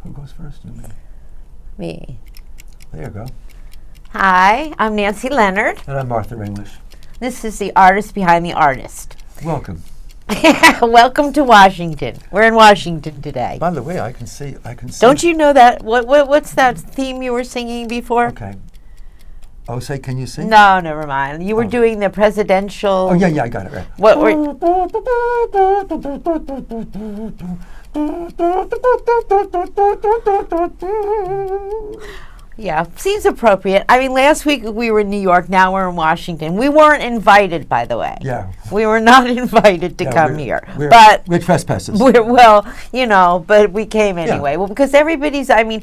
Who goes first? You, me. Me. There you go. Hi, I'm Nancy Leonard. And I'm Arthur English. This is the artist behind the artist. Welcome. Welcome to Washington. We're in Washington today. By the way, I can see. Don't you know that? What's that theme you were singing before? Okay. Oh, can you sing? No, never mind. You were doing the presidential. Oh, yeah, I got it right. What were? Yeah, seems appropriate. I mean, last week we were in New York, now we're in Washington. We weren't invited, by the way. Yeah. We were not invited to come here. We're trespassers. But we came anyway. Yeah. Well, because everybody's, let me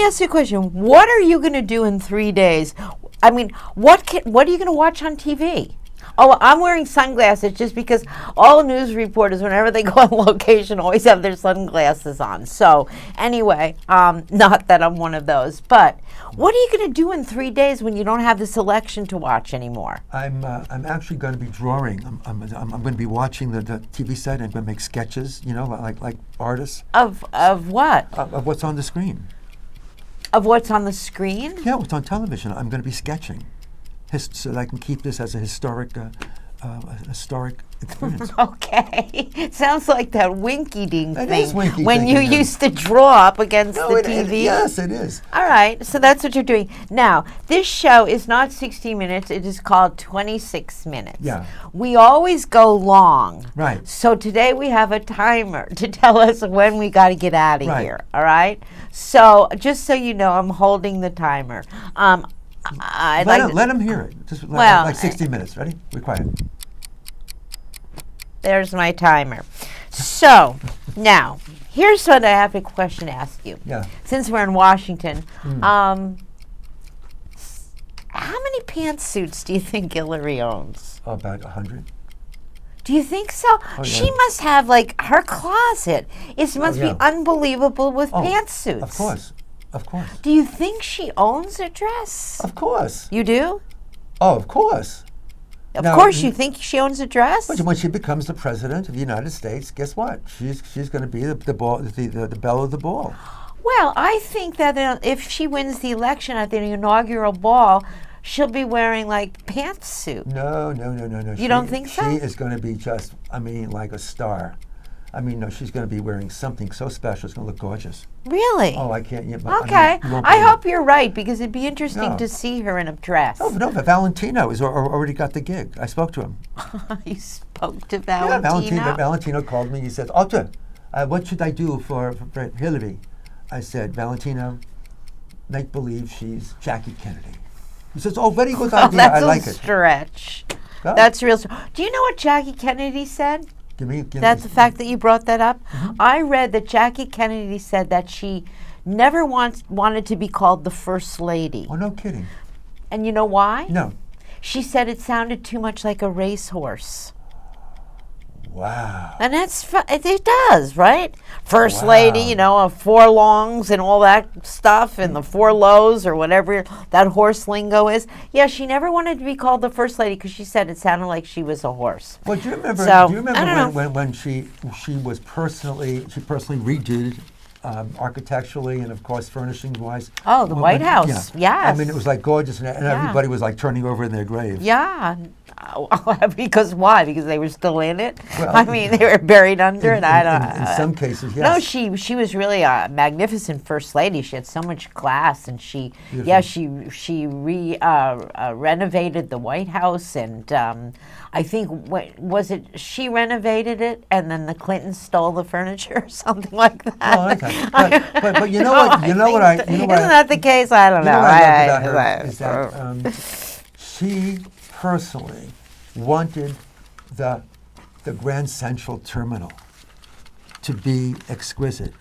ask you a question. What are you going to do in 3 days? I mean, what are you going to watch on TV? Oh, I'm wearing sunglasses just because all news reporters, whenever they go on location, always have their sunglasses on. So anyway, not that I'm one of those, but what are you going to do in 3 days when you don't have this election to watch anymore? I'm actually going to be drawing. I'm going to be watching the TV set and going to make sketches. Like artists. Of what? Of what's on the screen. Of what's on the screen? Yeah, what's on television. I'm going to be sketching. So that I can keep this as a historic experience. Okay. Sounds like that winky-dink thing. It is winky-dink. When you used to draw up against the TV. Yes, it is. All right. So that's what you're doing. Now, this show is not 60 minutes. It is called 26 minutes. Yeah. We always go long. Right. So today we have a timer to tell us when we got to get out of here. All right? So just so you know, I'm holding the timer. Let him hear it. Just like 60 minutes. Ready? We're quiet. There's my timer. So, now, here's what I have a question to ask you. Yeah. Since we're in Washington, how many pantsuits do you think Hillary owns? About 100. Do you think so? Oh, yeah. She must have, her closet. It must be unbelievable with pantsuits. Of course. Of course. Do you think she owns a dress? Of course. You do? Oh, of course. Of course, you think she owns a dress? But when she becomes the president of the United States, guess what? She's going to be the belle of the ball. Well, I think that if she wins the election at the inaugural ball, she'll be wearing pantsuit. No. You don't think so? She is going to be just, like a star. No, she's going to be wearing something so special. It's going to look gorgeous. Really? Oh, I can't. Okay. I hope you're right, because it'd be interesting to see her in a dress. Oh, no, but Valentino has already got the gig. I spoke to him. You spoke to Valentino? Yeah, Valentino called me. He said, Arthur, what should I do for Hillary? I said, Valentino, make believe she's Jackie Kennedy. He says, very good idea. I like it. That's a stretch. Oh. That's real. Do you know what Jackie Kennedy said? That's the fact that you brought that up. Mm-hmm. I read that Jackie Kennedy said that she never wanted to be called the First Lady. Oh, no kidding. And you know why? No. She said it sounded too much like a racehorse. Wow. And it does, right? First Lady, four longs and all that stuff, and the four lows or whatever that horse lingo is. Yeah, she never wanted to be called the First Lady because she said it sounded like she was a horse. Well, do you remember when she personally redid architecturally and of course furnishing-wise? Oh, the White House, yes. It was gorgeous, and everybody was turning over in their grave. Yeah. Because why? Because they were still in it? Well, they were buried under it? I don't know. In some cases, yes. No, she was really a magnificent First Lady. She had so much class, and she renovated the White House, and I think, she renovated it, and then the Clintons stole the furniture or something like that. Oh, okay. But you know what? Isn't that the case? I don't know. What I love about her is that she personally wanted the Grand Central Terminal to be exquisite,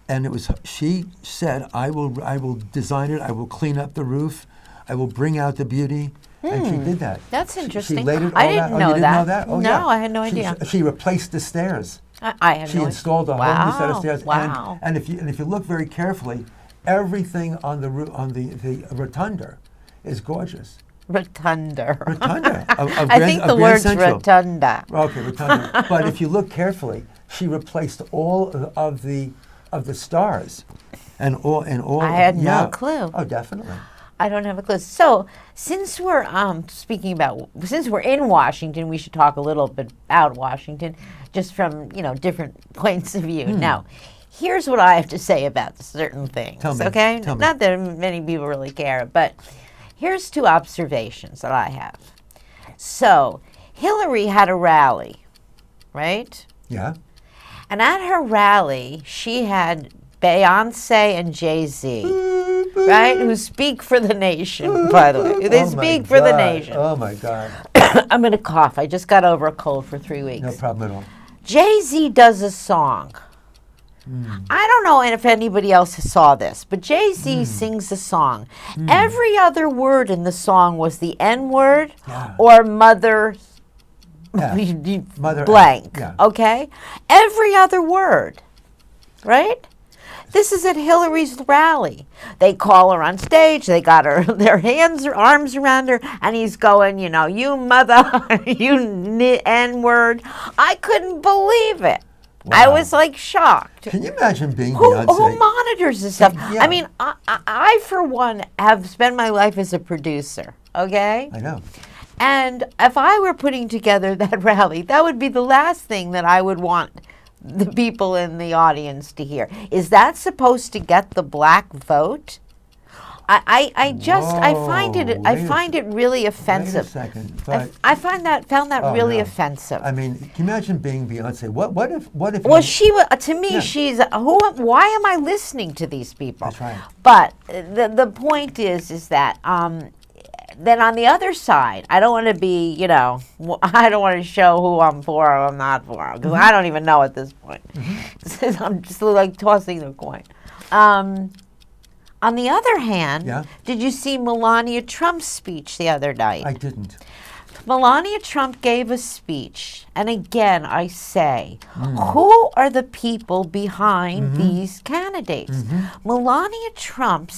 and she said, I will design it, I will clean up the roof, I will bring out the beauty, and she did that. That's interesting. She laid it all I didn't know that. Oh, no, yeah. I had no idea. She replaced the stairs. She installed a whole new set of stairs. Wow. And if you look very carefully, everything on the rotunda is gorgeous. Rotunda. I think the word's rotunda. Okay, rotunda. But if you look carefully, she replaced all of the of the stars, and all. I had no clue. Oh, definitely. I don't have a clue. So, since we're since we're in Washington, we should talk a little bit about Washington, just from different points of view. Now, here's what I have to say about certain things. Tell me. Okay, Tell me. not that many people really care, but here's 2 observations that I have. So, Hillary had a rally, right? Yeah. And at her rally, she had Beyonce and Jay-Z, right? Who speak for the nation, by the way. They speak for the nation. Oh, my God. I'm going to cough. I just got over a cold for 3 weeks. No problem at all. Jay-Z does a song. I don't know if anybody else saw this, but Jay-Z sings a song. Every other word in the song was the N-word or mother Mother blank, yeah. okay? Every other word, right? This is at Hillary's rally. They call her on stage. They got her their arms around her, and he's going, you mother, you N-word. I couldn't believe it. Wow. I was like shocked. Can you imagine being Who Beyonce? monitors this stuff? Yeah. I mean, I, for one, have spent my life as a producer, okay? I know. And if I were putting together that rally, that would be the last thing that I would want the people in the audience to hear. Is that supposed to get the black vote? I find it really offensive. Wait a second. But, I found that really no. offensive. I mean, can you imagine being Beyonce? What if? Well, to me, Yeah. she's why am I listening to these people? That's right. But the point is that then on the other side, I don't want to be, I don't want to show who I'm for or I'm not for, because I don't even know at this point. I'm just like tossing the coin. On the other hand, did you see Melania Trump's speech the other night? I didn't. Melania Trump gave a speech, and again, I say, who are the people behind these candidates? Melania Trump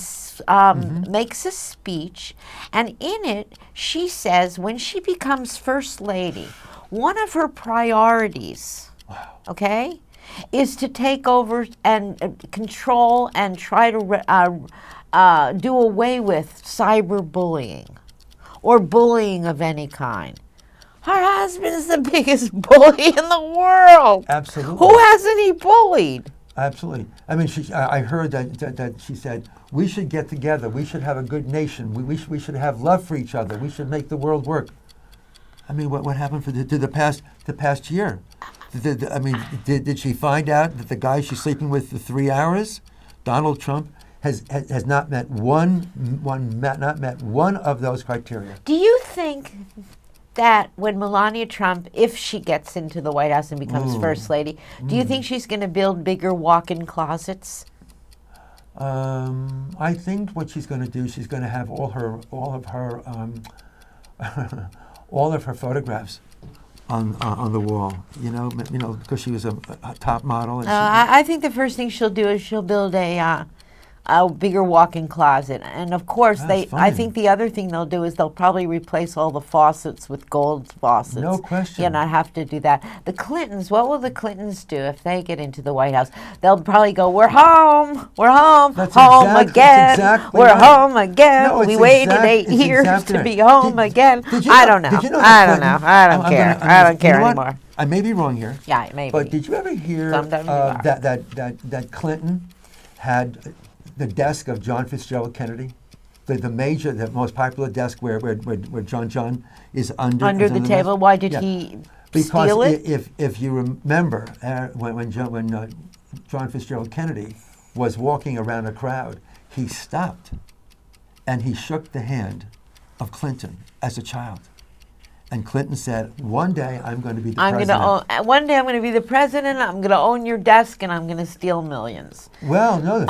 makes a speech, and in it, she says when she becomes First Lady, one of her priorities, okay, is to take over and control and try to do away with cyberbullying or bullying of any kind. Her husband is the biggest bully in the world. Absolutely. Who hasn't he bullied? Absolutely. I mean, I heard that she said, we should get together. We should have a good nation. We should have love for each other. We should make the world work. I mean, what happened to the past year? Did she find out that the guy she's sleeping with for 3 hours, Donald Trump, has not met one of those criteria? Do you think that when Melania Trump, if she gets into the White House and becomes First Lady, do you think she's going to build bigger walk-in closets? I think what she's going to do, she's going to have all of her photographs on the wall. Because she was a top model. And I think the first thing she'll do is she'll build a bigger walk-in closet, and of course I think the other thing they'll do is they'll probably replace all the faucets with gold faucets. No question. You not have to do that. The Clintons, what will the Clintons do if they get into the White House? They'll probably go, we're home, That's home again, exactly we're right. home again. No, we waited 8 years exactly to be right. home again. I don't know. I don't care. I don't care anymore. I may be wrong here. Yeah, maybe. But did you ever hear that Clinton had the desk of John Fitzgerald Kennedy, the most popular desk where John is under the table? Why did he steal it? Because if you remember when John Fitzgerald Kennedy was walking around a crowd, he stopped and he shook the hand of Clinton as a child. And Clinton said, one day I'm going to be the president. One day I'm going to be the president, I'm going to own your desk, and I'm going to steal millions. Well, no.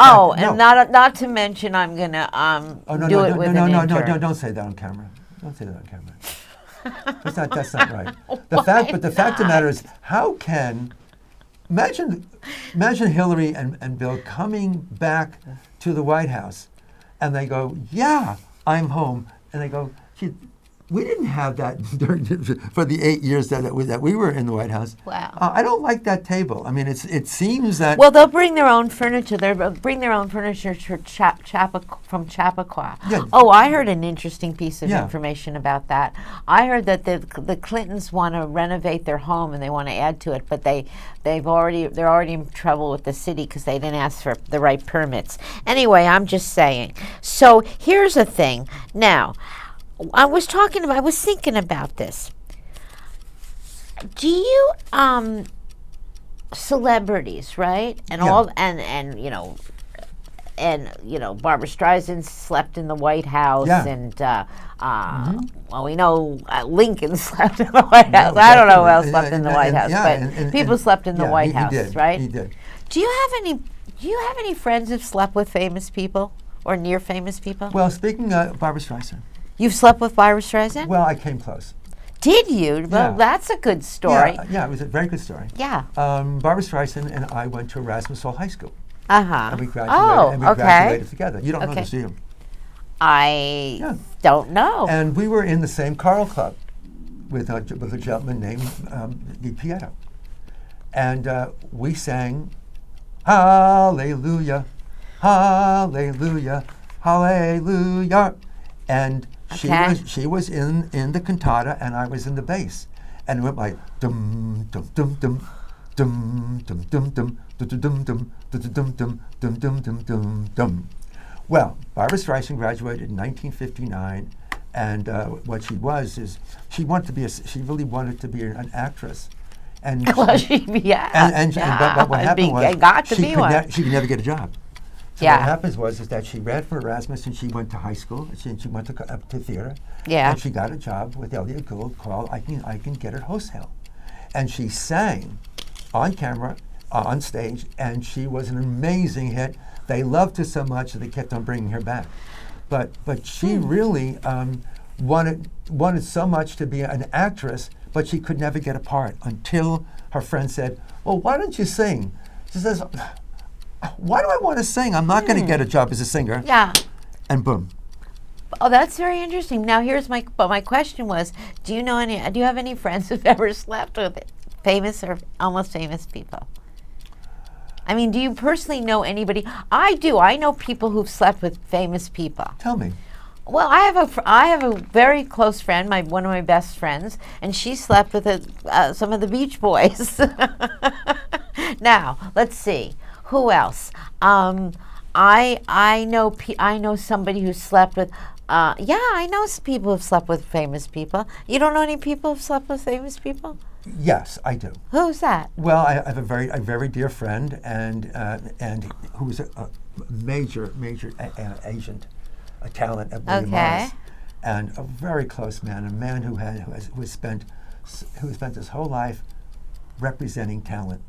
Not to mention I'm going to do it with an intern. No, don't say that on camera. Don't say that on camera. That's not right. The fact of the matter is, how can, imagine Hillary and Bill coming back to the White House, and they go, yeah, I'm home. And they go, we didn't have that for the 8 years that we were in the White House. Wow. I don't like that table. I mean, it seems that. Well, they'll bring their own furniture. They'll bring their own furniture from Chappaqua. Yeah. Oh, I heard an interesting piece of Yeah. information about that. I heard that the Clintons want to renovate their home and they want to add to it, but they're already in trouble with the city because they didn't ask for the right permits. Anyway, I'm just saying. So here's the thing. Now, I was thinking about this. Do you celebrities, right? And Yeah. all and you know Barbara Streisand slept in the White House, Yeah. and well, we know Lincoln slept in the White House. I don't know who else slept in the White House, but people slept in the White House, he did, right? He did. Do you have any friends who've slept with famous people or near famous people? Well, speaking of Barbara Streisand. You've slept with Barbara Streisand? Well, I came close. Did you? Well, Yeah. that's a good story. Yeah, it was a very good story. Yeah. Barbara Streisand and I went to Erasmus Hall High School, Uh-huh. and we graduated. Oh, and we okay. graduated together. You don't know Okay. this, do you? I Yeah. don't know. And we were in the same choral club with a gentleman named Di Pietro, and we sang Hallelujah, Hallelujah, Hallelujah, and Okay. she was in the cantata and I was in the bass, and it went like dum dum dum dum dum dum dum dum dum dum dum dum dum dum dum dum dum dum. Well, Barbara Streisand graduated in 1959, and what she was is she really wanted to be an actress, and Well, but what happened was got to be one. she could never get a job. So Yeah. what happens was is that she ran for Erasmus and she went to high school. She went to theater. Yeah. And she got a job with Elliot Gould called I Can Get It wholesale, and she sang on camera, on stage, and she was an amazing hit. They loved her so much that they kept on bringing her back. But she really wanted so much to be an actress, but she could never get a part until her friend said, "Well, why don't you sing?" She says, "Why do I want to sing? I'm not going to get a job as a singer." Yeah. And boom. Oh, that's very interesting. Now, my question was, do you have any friends who've ever slept with famous or almost famous people? I mean, do you personally know anybody? I do. I know people who've slept with famous people. Tell me. Well, I have a very close friend, one of my best friends, and she slept with some of the Beach Boys. Now, let's see. Who else? I know somebody who slept with. I know people who've slept with famous people. You don't know any people who've slept with famous people? Yes, I do. Who's that? Well, I have a very dear friend, and who was a major agent, a talent at William Morris, and a very close man, a man who has spent his whole life representing talent,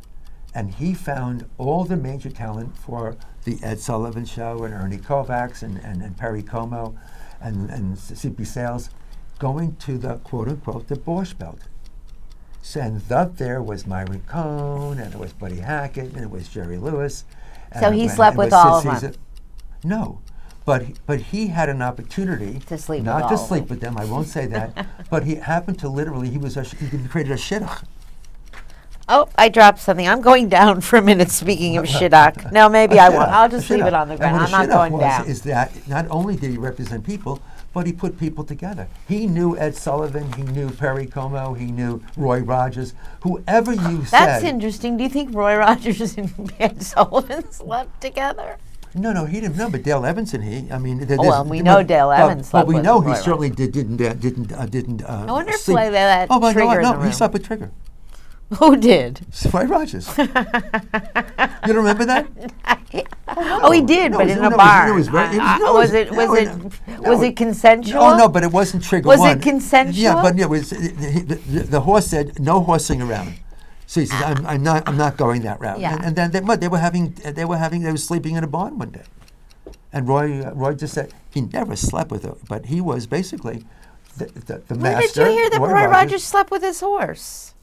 and he found all the major talent for the Ed Sullivan Show and Ernie Kovacs and Perry Como, and C.P. Sales, going to the quote unquote the Borscht Belt. And up there was Myron Cohn, and it was Buddy Hackett, and it was Jerry Lewis. So he slept with all of them? No, but he had an opportunity to sleep not with to all of sleep with them. I won't say that, but he happened to literally he created a shidduch. Oh, I dropped something. I'm going down for a minute. Speaking of shidduch, no, maybe I won't. I'll just leave it on the ground. I'm not going down. Is that not only did he represent people, but he put people together. He knew Ed Sullivan, he knew Perry Como, he knew Roy Rogers, whoever you said. That's interesting. Do you think Roy Rogers and Ed Sullivan slept together? No, he didn't. No, but Dale Evans and he. I mean, We know Dale Evans slept but we with know Roy he certainly Rogers. didn't. I wonder if sleep. that but Trigger in the no, room. he slept with Trigger. Who did? Roy Rogers. You don't remember that? Oh, he did, but in a bar. Was it consensual? Oh no, but it wasn't Trigger. Was it consensual? Yeah, but it was. The horse said no horsing around. So he says, "I'm not going that route." Yeah. And then they were sleeping in a barn one day, and Roy just said he never slept with her, but he was basically the When master. did you hear that Roy Rogers slept with his horse?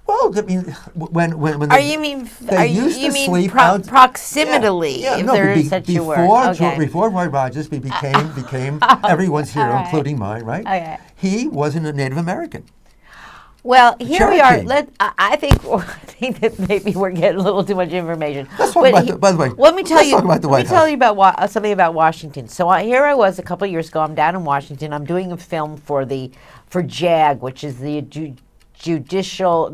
Well, I mean, when Or you mean they used to sleep proximately? Yeah, if no, there is such a word. Okay. Before Roy Rogers became everyone's hero, right. including mine, right? Okay. He wasn't a Native American. Well, here we are. Cherokee. I think that maybe we're getting a little too much information. Let's talk about by the way. Let me tell let's you. talk about the White let me tell House. you about something about Washington. So here I was a couple of years ago. I'm down in Washington. I'm doing a film for JAG, which is the judicial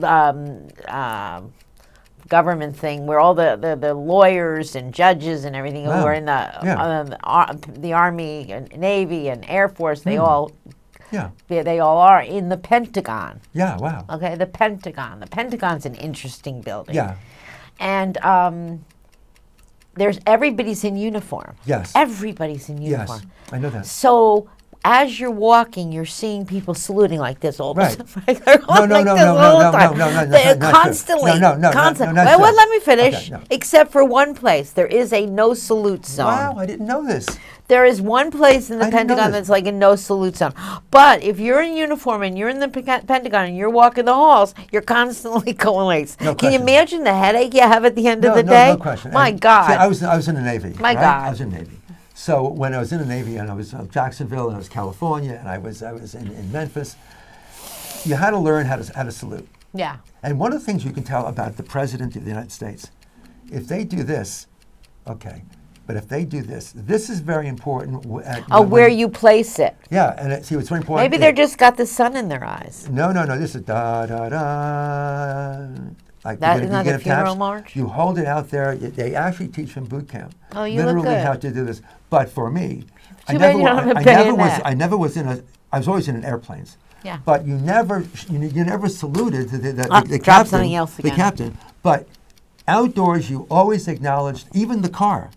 government thing, where all the lawyers and judges and everything who are in the Army and Navy and Air Force, they all. Yeah. They all are in the Pentagon. Yeah, wow. Okay, the Pentagon. The Pentagon's an interesting building. Yeah. And everybody's in uniform. Yes. Everybody's in uniform. Yes, I know that. So as you're walking, you're seeing people saluting like this all the Right. time. They're all No, like no, this no, all no, the time. no, no, no, They're not true. constantly. No, not Well, true. let me finish. Okay, no. Except for one place, there is a no salute zone. Wow, I didn't know this. There is one place in the I didn't know Pentagon this. that's like a no salute zone. But if you're in uniform and you're in the Pentagon and you're walking the halls, you're constantly going like this. No Can you question. imagine the headache you have at the end of No, the no, day? no question. My And, God. see, I was in the Navy. My right? God. I was in the Navy. So when I was in the Navy and I was in Jacksonville and I was California and I was in Memphis, you had to learn how to salute. Yeah. And one of the things you can tell about the President of the United States, if they do this, okay, but if they do this, this is very important. Where you place it. Yeah, and see, it's very important. Maybe they're just got the sun in their eyes. No, this is da da da. Like That you is not get a a funeral taps, march? You hold it out there. They actually teach in boot camp. Oh, you look literally good. how to do this. But for me, Too bad you don't have a bayonet. I was always in airplanes. Yeah. But you never saluted the Drop captain. something else The again. captain. But outdoors, you always acknowledged even the car.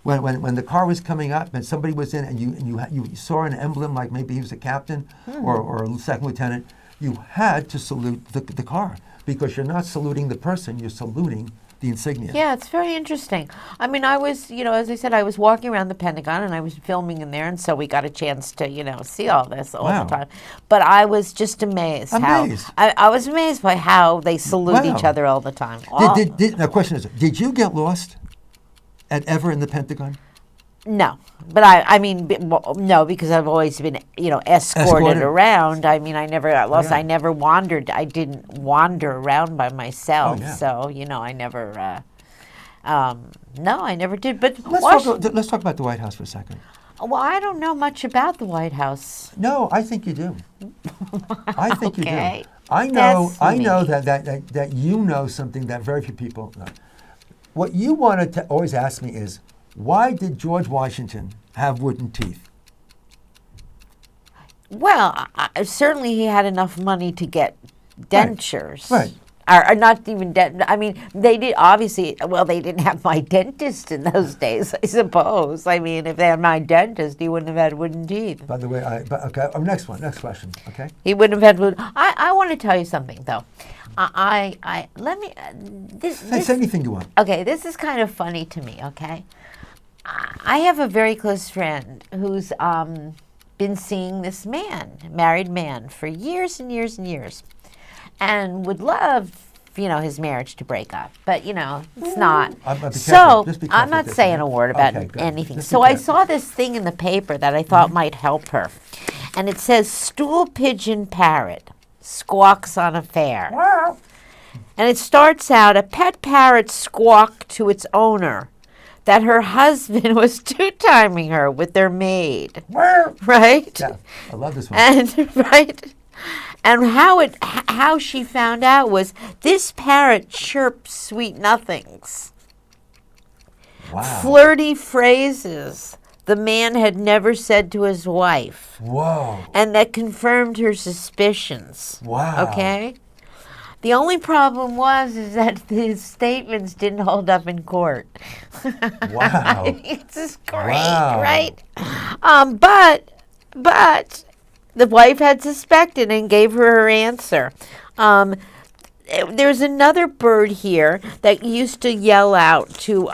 When the car was coming up and somebody was in and you saw an emblem like maybe he was a captain or a second lieutenant, you had to salute the car because you're not saluting the person, you're saluting the insignia. Yeah, it's very interesting. I mean, I was, as I said, I was walking around the Pentagon and I was filming in there, and so we got a chance to, see all this all Wow. the time. But I was just amazed. Amazed. I was amazed by how they salute Wow. each other all the time. The question is, did you get lost ever in the Pentagon? No, but no, because I've always been, escorted around. I mean, I never got lost. yeah. I never wandered. I didn't wander around by myself. Oh, yeah. So, I never, no, I never did. But Let's talk about the White House for a second. well, I don't know much about the White House. No, I think you do. I think you Okay. do. I know Test that you know something that very few people know. What you wanted to always ask me is, why did George Washington have wooden teeth? Well, certainly he had enough money to get dentures. Right. Or not even I mean, they did obviously. Well, they didn't have my dentist in those days, I suppose. I mean, if they had my dentist, he wouldn't have had wooden teeth. By the way, next question, okay? He wouldn't have had wooden. I want to tell you something though. Let me. Say anything you want. Okay, this is kind of funny to me. Okay, I have a very close friend who's been seeing this married man, for years and years and years, and would love, his marriage to break up, but it's not. So I'm not saying a word about anything. So I saw this thing in the paper that I thought might help her, and it says stool pigeon parrot squawks on affair. And it starts out, a pet parrot squawked to its owner that her husband was two-timing her with their maid. Right? Yeah, I love this one. And right. And how she found out was this parrot chirped sweet nothings. Wow. Flirty phrases the man had never said to his wife. Whoa. And that confirmed her suspicions. Wow. Okay? The only problem is that his statements didn't hold up in court. Wow. It's just great, Wow. right? But the wife had suspected and gave her answer. There's another bird here that used to yell out to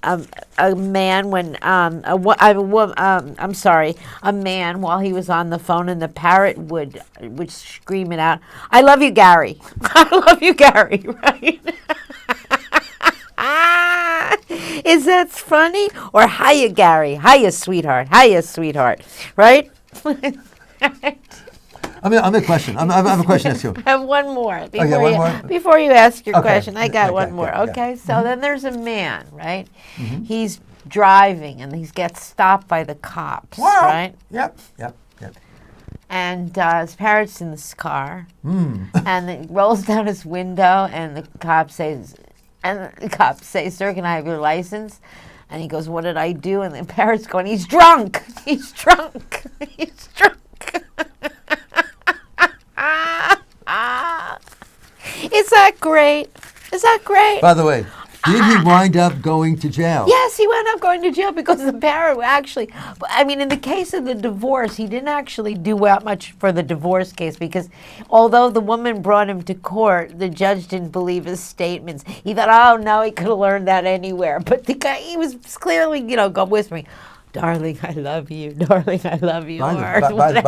a man when a man while he was on the phone, and the parrot would scream it out, "I love you, Gary." I love you, Gary. Right? Is that funny? Or hiya, Gary. Hiya, sweetheart. Hiya, sweetheart. Right? I have a question. I have a question to ask you. I have one more. More? Before you ask your question, I got Okay, one more. yeah. Okay, so then there's a man, right? He's driving and he gets stopped by the cops, right? Yep. And his parrot's in this car, and it rolls down his window, and the cop says, "Sir, can I have your license?" And he goes, "What did I do?" And the parrot's going, "He's drunk. He's drunk. He's drunk." Is that great? Is that great? By the way, did he wind up going to jail? Yes, he wound up going to jail because the parrot actually, I mean, in the case of the divorce, he didn't actually do much for the divorce case, because although the woman brought him to court, the judge didn't believe his statements. He thought, oh no, he could have learned that anywhere. But the guy, he was clearly, whispering, "Darling, I love you. Darling, I love you." By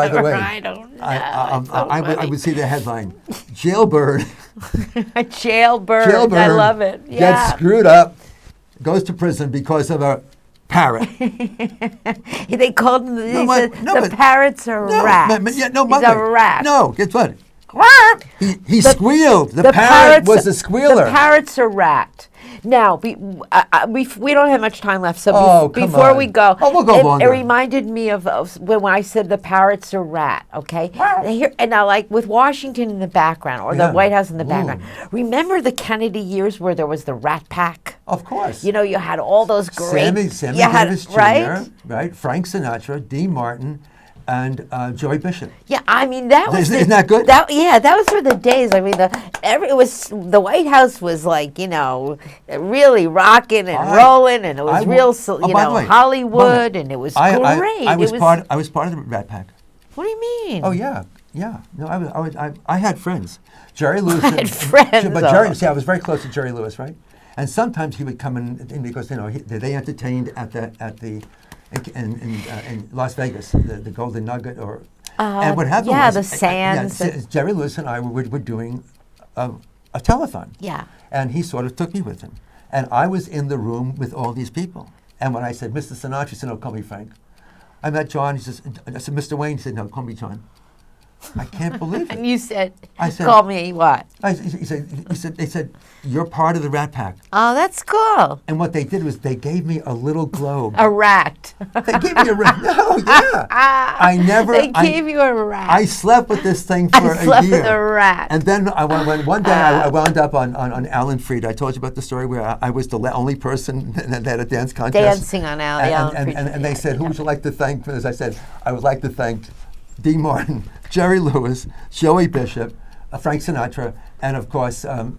the way, I don't know. I would see the headline, "Jailbird." Jailbird. I love it. Yeah. Gets screwed up, goes to prison because of a parrot. They called him. The parrot's a rat. He's a rat. No, guess what? He squealed. The parrot was a squealer. The parrot's a rat. Now, we don't have much time left, so before we go, we'll go longer. It reminded me of when I said the parrot's a rat, okay? And now, like with Washington in the background, or the White House in the background, remember the Kennedy years where there was the Rat Pack? Of course. You had all those great... Sammy Davis Jr., right? Frank Sinatra, Dean Martin, and Joey Bishop. Yeah, I mean that was. Isn't that good? That was for the days. I mean, the White House was like really rocking and rolling, and it was Hollywood, and it was great. I was part of the Rat Pack. What do you mean? Oh yeah. No, I had friends. Jerry Lewis. I had friends. But Jerry, I was very close to Jerry Lewis, right? And sometimes he would come in because they entertained at the. In Las Vegas, the Golden Nugget, and what happened was the Sands. Jerry Lewis and I were doing a telethon. Yeah. And he sort of took me with him, and I was in the room with all these people. And when I said, "Mr. Sinatra," he said, "No, call me Frank." I met John. I said, "Mr. Wayne." He said, "No, call me John." I can't believe it. And you said, I said, "Call me what?" They said, "You're part of the Rat Pack." Oh, that's cool. And what they did was they gave me a little globe. A rat. They gave me a rat. No, yeah. They gave you a rat. I slept with this thing for a year. I slept with a rat. And then one day I wound up on Alan Freed. I told you about the story where I was the only person that had a dance contest. Dancing on Alan Freed. And they said, "Who would you like to thank?" As I said, I would like to thank Dean Martin, Jerry Lewis, Joey Bishop, Frank Sinatra, and of course, the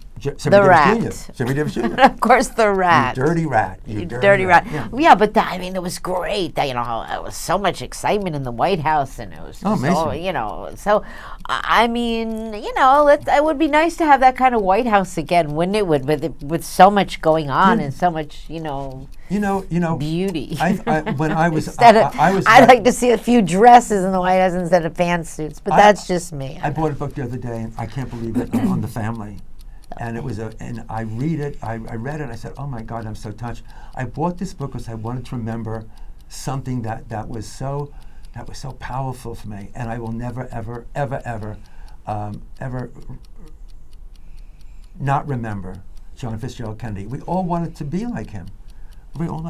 rat. Jimmy Davis Jr. Of course, the rat. You dirty rat. You dirty rat. Yeah, but it was great. It was so much excitement in the White House, and it was amazing. So I mean, it would be nice to have that kind of White House again, wouldn't it? With so much going on and so much, beauty. When I was, I'd like to see a few dresses in the White House instead of pantsuits, but that's just me. I bought a book the other day, and I can't believe it, on the family. And and I read it. I read it. And I said, "Oh my God, I'm so touched." I bought this book because I wanted to remember something that was so powerful for me, and I will never, ever, ever, ever, ever not remember John Fitzgerald Kennedy. We all wanted to be like him. We all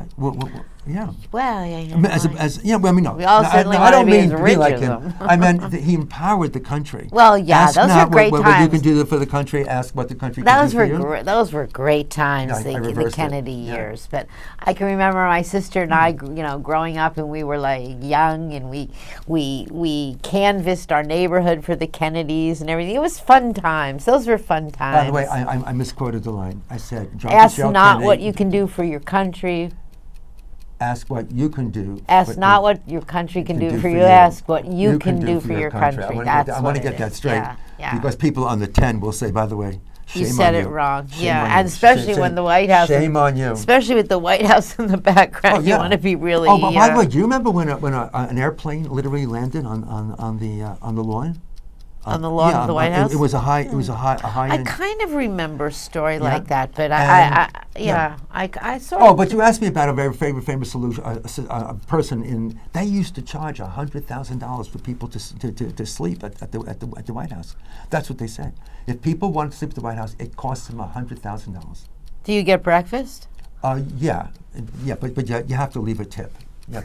yeah. Well, yeah. No. We all certainly I don't mean to be like him. I meant that he empowered the country. Well, yeah, ask those were great times. What you can do for the country. Ask what the country can do for you. Those were great times, the Kennedy years. But I can remember my sister and I, growing up, and we were like young, and we canvassed our neighborhood for the Kennedys and everything. It was fun times. Those were fun times. By the way, I misquoted the line. I said, John "Ask Fitzgerald not Kennedy, what you can do for your country. Ask what you can do. Ask not what your country can do for you. Ask what you can do for your country." I want to get that straight, because people on the 10 will say, by the way, You Shame said on it you. wrong. Shame Yeah, on and you. especially when the White House. Shame on you. Especially with the White House in the background, you want to be really. Oh, but by the way, do you remember when an airplane literally landed on the lawn? On the lawn of the White House? It was a high. It was a high. I kind of remember a story Yeah. like that, but Yeah. I sort Oh, of. but you asked me about a very famous solution, a person in. They used to charge $100,000 for people to sleep at the White House. That's what they said. If people wanted to sleep at the White House, it costs them $100,000. Do you get breakfast? Yeah, but you have to leave a tip.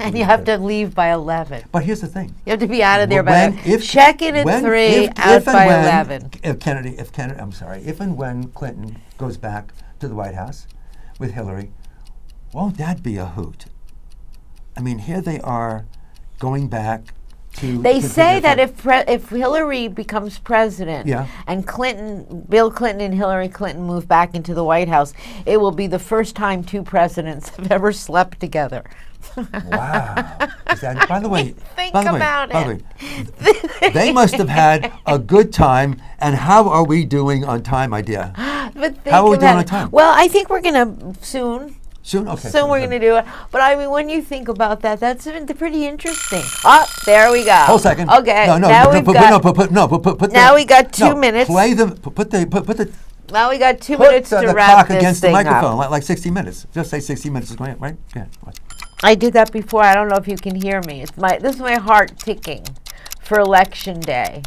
And you have to leave by 11. But here's the thing. You have to be out of there When- by if- check in at when- 3, if out and by when- 11. If and when Clinton goes back to the White House with Hillary, won't that be a hoot? I mean, here they are going back to. They say that different- if Hillary becomes president Yeah. and Bill Clinton and Hillary Clinton move back into the White House, it will be the first time 2 presidents have ever slept together. Wow. By the way, Think by the way, about by the way, they must have had a good time. And how are we doing on time, my dear? But think How are we doing about on it. time? Well, I think we're going to soon. Soon? Okay. Soon we're going to do it. But I mean, when you think about that, that's pretty interesting. Oh, there we go. Hold second. Okay. No, now we've got. put Now the, we got 2 no, minutes. Play the put the Now we got 2 put minutes to the wrap clock this against the thing microphone up. like 60 minutes. Just say 60 minutes is going right. Yeah. I did that before. I don't know if you can hear me. This is my heart ticking for Election Day.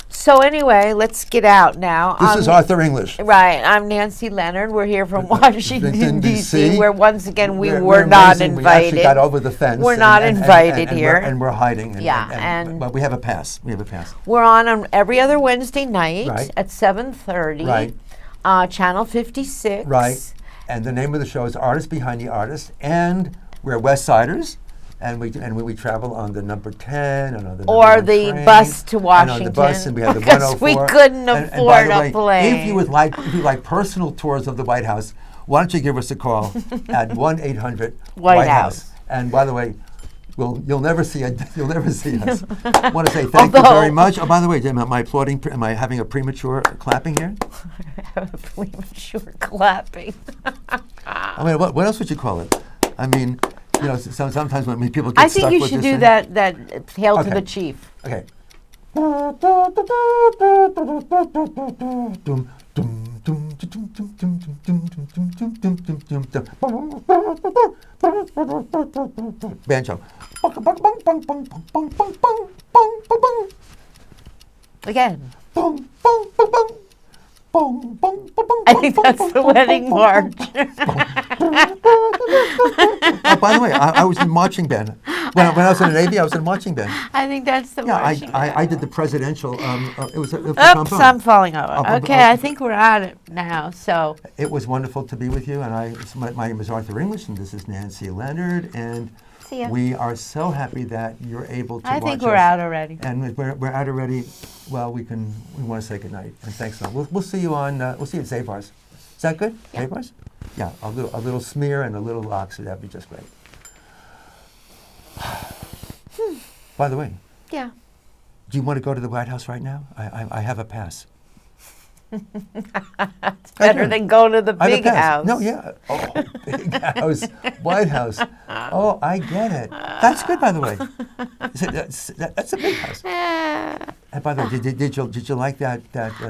So anyway, let's get out now. This is Arthur English. Right. I'm Nancy Leonard. We're here from Washington, D.C., where once again we We're were not amazing. invited. We actually got over the fence. We're not invited here. And we're hiding. Yeah, but we have a pass. We're on every other Wednesday night Right. at 7:30. Right. Channel 56. Right. And the name of the show is Artist Behind the Artist. And we're West Siders. And we travel on the number 10 and on the Or number 1 the train, bus to Washington. And on the bus, and we have the because 104. we couldn't And by afford the way, a plane. if you like personal tours of the White House, why don't you give us a call at 1-800-WHITE-HOUSE. And by the way, you'll never see us. I want to say thank you very much. Oh, by the way, am I applauding? Am I having a premature clapping here? Premature clapping. I mean, what else would you call it? I mean, you know, sometimes when people get I stuck think you with should this do thing. that Hail to Okay. the Chief. Okay. Banjo. Again. I think that's the wedding march. Oh, by the way, I was in marching band. When I was in the Navy, I was in a marching band. I think that's the Yeah, marching band. I did the presidential. It was a Oops, trombone. I'm falling over. Oh, Okay, I think we're at it now. So It was wonderful to be with you, and my name is Arthur English, and this is Nancy Leonard, and see ya. we are so happy that you're able to I watch think we're us. out already. And we're out already. Well, we want to say goodnight and thanks a lot. We'll see you on we'll see you at Zabar's. Is that good? Yeah. Zabar's? Yeah, a little smear and a little lox. That'd be just great. By the way, Yeah. do you want to go to the White House right now? I have a pass. It's better do. than going to the I have a big pass. house. No, yeah. Oh, big house, White House. Oh, I get it. That's good, by the way. That's a big house. And by the way, did you like that?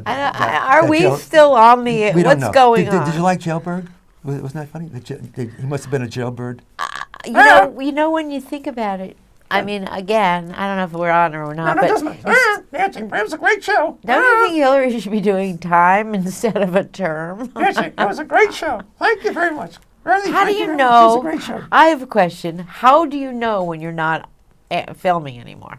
Are we still on the? We don't What's know. going on? Did you like Jailbird? Wasn't that funny? He must have been a jailbird. You know, when you think about it. I mean, again, I don't know if we're on or we're not, but It was a great show. don't you think Hillary should be doing time instead of a term? It was a great show. Thank you very much. Really, How do thank you very much. It was a know? great show. I have a question. How do you know when you're not filming anymore?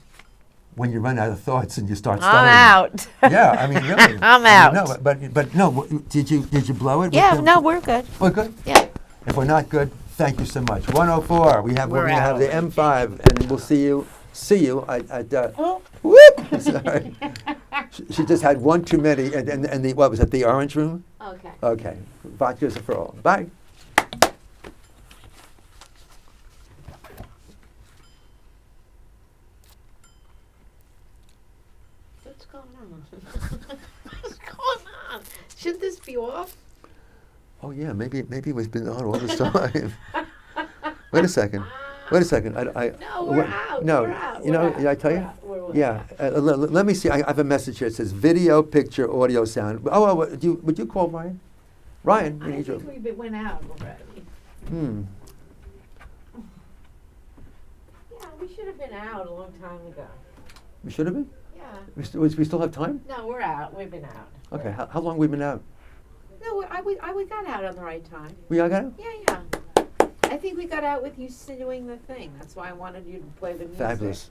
When you run out of thoughts and you start I'm stuttering. out. Yeah, I mean, really. I'm I mean, out. no, but no. Did you blow it? Yeah, no, we're good. We're good. Yeah. If we're not good, thank you so much. 104. We have We're have the out. M5, and we'll see you at whoop. Sorry. She just had one too many, and the what was it? The orange room. Okay. Okay. Vodka's for all. Bye. What's going on? What's going on? Should this be off? Oh yeah, maybe we've been on all this time. Wait a second. Wait a second. No, we're out. No, We're out. you know, We're I out. tell We're you. out. We're Yeah. out. Let me see. I have a message here. It says video, picture, audio, sound. Oh, would you call Ryan? Ryan, we I need you. think we went out already. Hmm. Yeah, we should have been out a long time ago. We should have been. Yeah. We still have time. No, we're out. We've been out. Okay. How long we been out? No, we got out on the right time. We all got out. Yeah. I think we got out with you doing the thing. That's why I wanted you to play the music. Fabulous.